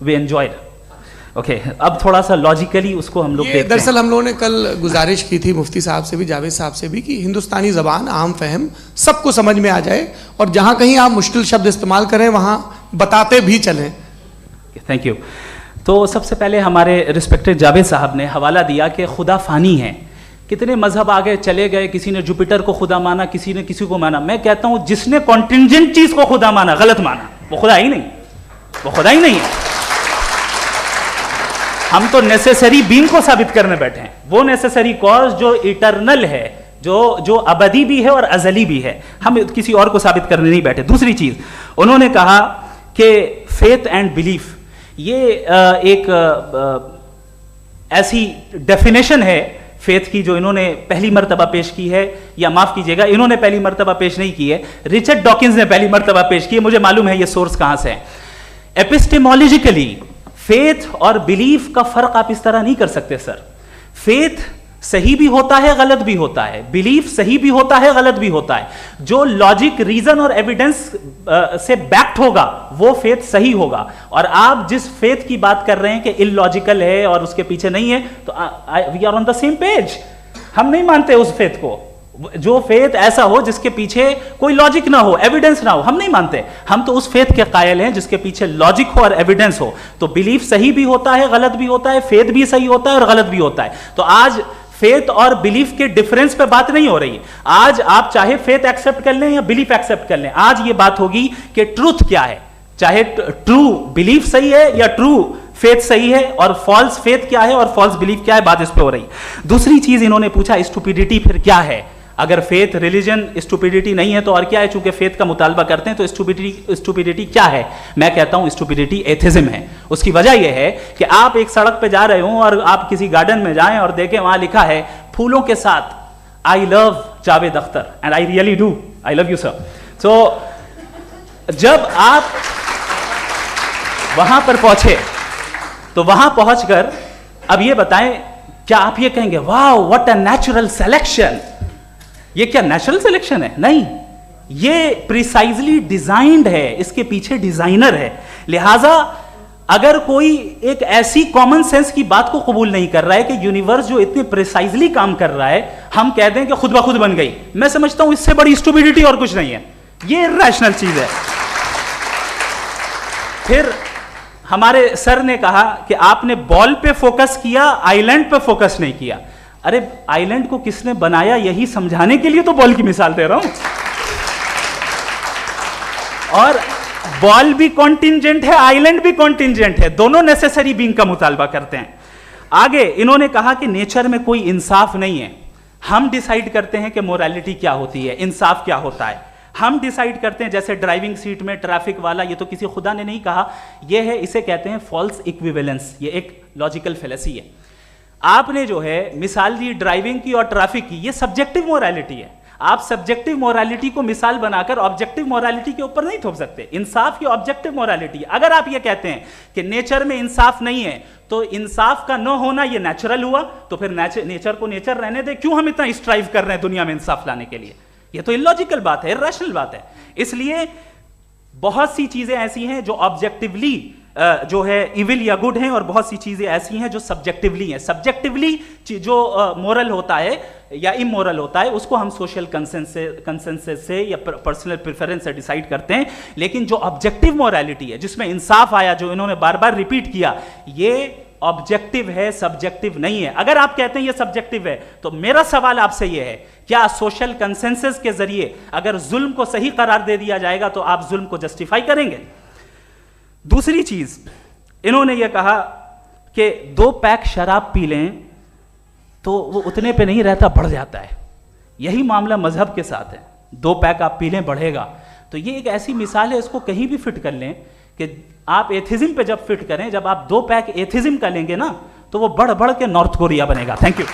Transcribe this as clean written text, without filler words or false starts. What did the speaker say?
we enjoyed. Okay اب تھوڑا سا لاجیکلی اس کو ہم لوگ دیکھتے ہیں. دراصل ہم لوگوں نے کل گزارش کی تھی مفتی صاحب سے بھی, جاوید صاحب سے بھی, کہ ہندوستانی زبان عام فہم سب کو سمجھ میں آ جائے, اور جہاں کہیں آپ مشکل شبد استعمال کریں وہاں بتاتے بھی چلیں. Thank you. تو سب سے پہلے ہمارے رسپیکٹڈ جاوید صاحب نے حوالہ دیا کہ خدا فانی ہے. کتنے مذہب آگے چلے گئے, کسی نے جوپیٹر کو خدا مانا, کسی نے کسی کو مانا. میں کہتا ہوں جس نے کانٹینجنٹ چیز کو خدا مانا غلط مانا, وہ خدا ہی نہیں, وہ خدا ہی نہیں ہے. ہم تو نیسیسری بینگ کو ثابت کرنے بیٹھے ہیں, وہ نیسیسری کاز جو ایٹرنل ہے, جو ابدی بھی ہے اور ازلی بھی ہے. ہم کسی اور کو ثابت کرنے نہیں بیٹھے. دوسری چیز انہوں نے کہا کہ فیتھ اینڈ بلیف یہ ایک ایسی ڈیفینیشن ہے فیتھ کی جو انہوں نے پہلی مرتبہ پیش کی ہے, یا معاف کیجیے گا انہوں نے پہلی مرتبہ پیش نہیں کی ہے, رچرڈ ڈاکنز نے پہلی مرتبہ پیش کی ہے. مجھے معلوم ہے یہ سورس کہاں سے ہے. ایپسٹیمولوجیکلی فیتھ اور بلیف کا فرق آپ اس طرح نہیں کر سکتے سر. فیتھ صحیح بھی ہوتا ہے غلط بھی ہوتا ہے, بلیف صحیح بھی ہوتا ہے غلط بھی ہوتا ہے. جو لاجک, ریزن اور ایویڈنس سے بیکڈ ہوگا وہ فیتھ صحیح ہوگا. اور آپ جس فیتھ کی بات کر رہے ہیں کہ ان لاجیکل ہے اور اس کے پیچھے نہیں ہے, تو we are on the same page. ہم نہیں مانتے اس فیتھ کو. جو فیتھ ایسا ہو جس کے پیچھے کوئی لاجک نہ ہو, ایویڈنس نہ ہو, ہم نہیں مانتے. ہم تو اس فیتھ کے قائل ہیں جس کے پیچھے لاجک ہو اور ایویڈنس ہو. تو بلیف صحیح بھی ہوتا ہے غلط بھی ہوتا ہے, فیتھ بھی صحیح ہوتا ہے اور غلط بھی ہوتا ہے. تو آج فیتھ اور بلیف کے ڈفرنس پہ بات نہیں ہو رہی. آج آپ چاہے فیتھ ایکسپٹ کر لیں یا بلیف ایکسپٹ کر لیں, آج یہ بات ہوگی کہ ٹروتھ کیا ہے, چاہے ٹرو بلیف صحیح ہے یا ٹرو فیتھ صحیح ہے, اور فالس فیتھ کیا ہے اور فالس بلیف کیا ہے, بات اس پہ ہو رہی. دوسری چیز انہوں نے پوچھا اسٹوپیڈیٹی پھر کیا ہے. اگر فیتھ ریلیجن اسٹوپیڈیٹی نہیں ہے تو اور کیا ہے؟ چونکہ فیتھ کا مطالبہ کرتے ہیں تو اسٹوپیڈیٹی کیا ہے؟ میں کہتا ہوں اسٹوپیڈیٹی ایتھزم ہے. اس کی وجہ یہ ہے کہ آپ ایک سڑک پہ جا رہے ہوں اور آپ کسی گارڈن میں جائیں اور دیکھیں وہاں لکھا ہے پھولوں کے ساتھ I love Javed Akhtar, and I really do, I love you sir. So جب آپ وہاں پر پہنچے تو وہاں پہنچ کر اب یہ بتائیں, کیا آپ یہ کہیں گے واو واٹ اے نیچرل سلیکشن؟ یہ کیا نیچرل سلیکشن ہے؟ نہیں, یہ پریسائزلی ڈیزائنڈ ہے, اس کے پیچھے ڈیزائنر ہے. لہٰذا اگر کوئی ایک ایسی کامن سینس کی بات کو قبول نہیں کر رہا ہے کہ یونیورس جو اتنے پریسائزلی کام کر رہا ہے ہم کہہ دیں کہ خود بخود بن گئی, میں سمجھتا ہوں اس سے بڑی اسٹوپیڈیٹی اور کچھ نہیں ہے. یہ ریشنل چیز ہے. پھر ہمارے سر نے کہا کہ آپ نے بال پہ فوکس کیا, آئی لینڈ پہ فوکس نہیں کیا. ارے آئی لینڈ کو کس نے بنایا یہی سمجھانے کے لیے تو بال کی مثال دے رہا ہوں. اور بال بھی کانٹینجنٹ ہے, آئی لینڈ بھی کانٹینجنٹ ہے, دونوں نیسیسری بینگ کا مطالبہ کرتے ہیں. آگے انہوں نے کہا کہ نیچر میں کوئی انصاف نہیں ہے. ہم ڈیسائیڈ کرتے ہیں کہ موریلٹی کیا ہوتی ہے, انصاف کیا ہوتا ہے. ہم ڈیسائیڈ کرتے ہیں, جیسے ڈرائیونگ سیٹ میں ٹریفک والا, یہ تو کسی خدا نے نہیں کہا, یہ ہے, اسے کہتے ہیں فالس ایکویویلنس. یہ ایک لاجیکل فیلیسی ہے. آپ نے جو ہے مثال دی ڈرائیونگ کی اور ٹریفک کی, یہ سبجیکٹو موریلٹی ہے. آپ سبجیکٹو موریلٹی کو مثال بنا کر آبجیکٹو موریلٹی کے اوپر نہیں تھوپ سکتے. انصاف کی آبجیکٹو موریلٹی ہے. اگر آپ یہ کہتے ہیں کہ نیچر میں انصاف نہیں ہے تو انصاف کا نہ ہونا یہ نیچرل ہوا, تو پھر نیچر کو نیچر رہنے دے, کیوں ہم اتنا اسٹرائیو کر رہے ہیں دنیا میں انصاف لانے کے لیے؟ یہ تو illogical بات ہے, irrational بات ہے. اس لیے بہت سی چیزیں ایسی ہیں جو آبجیکٹیولی جو ہے ایول یا گڈ ہیں, اور بہت سی چیزیں ایسی ہیں جو سبجیکٹیولی ہیں. سبجیکٹیولی جو مورل ہوتا ہے یا امورل ہوتا ہے اس کو ہم سوشل کنسنسس سے یا پرسنل پریفرنس سے ڈیسائیڈ کرتے ہیں. لیکن جو آبجیکٹیو موریلٹی ہے جس میں انصاف آیا, جو انہوں نے بار بار ریپیٹ کیا, یہ آبجیکٹیو ہے, سبجیکٹیو نہیں ہے. اگر آپ کہتے ہیں یہ سبجیکٹیو ہے تو میرا سوال آپ سے یہ ہے, کیا سوشل کنسنسس کے ذریعے اگر ظلم کو صحیح قرار دے دیا جائے گا تو آپ ظلم کو جسٹیفائی کریں گے؟ دوسری چیز انہوں نے یہ کہا کہ 2 پیک شراب پی لیں تو وہ اتنے پہ نہیں رہتا, بڑھ جاتا ہے. یہی معاملہ مذہب کے ساتھ ہے. 2 پیک آپ پی لیں بڑھے گا. تو یہ ایک ایسی مثال ہے, اس کو کہیں بھی فٹ کر لیں کہ آپ ایتھزم پہ جب فٹ کریں, جب آپ 2 پیک ایتھزم کا لیں گے نا تو وہ بڑھ بڑھ کے نارتھ کوریا بنے گا. Thank you.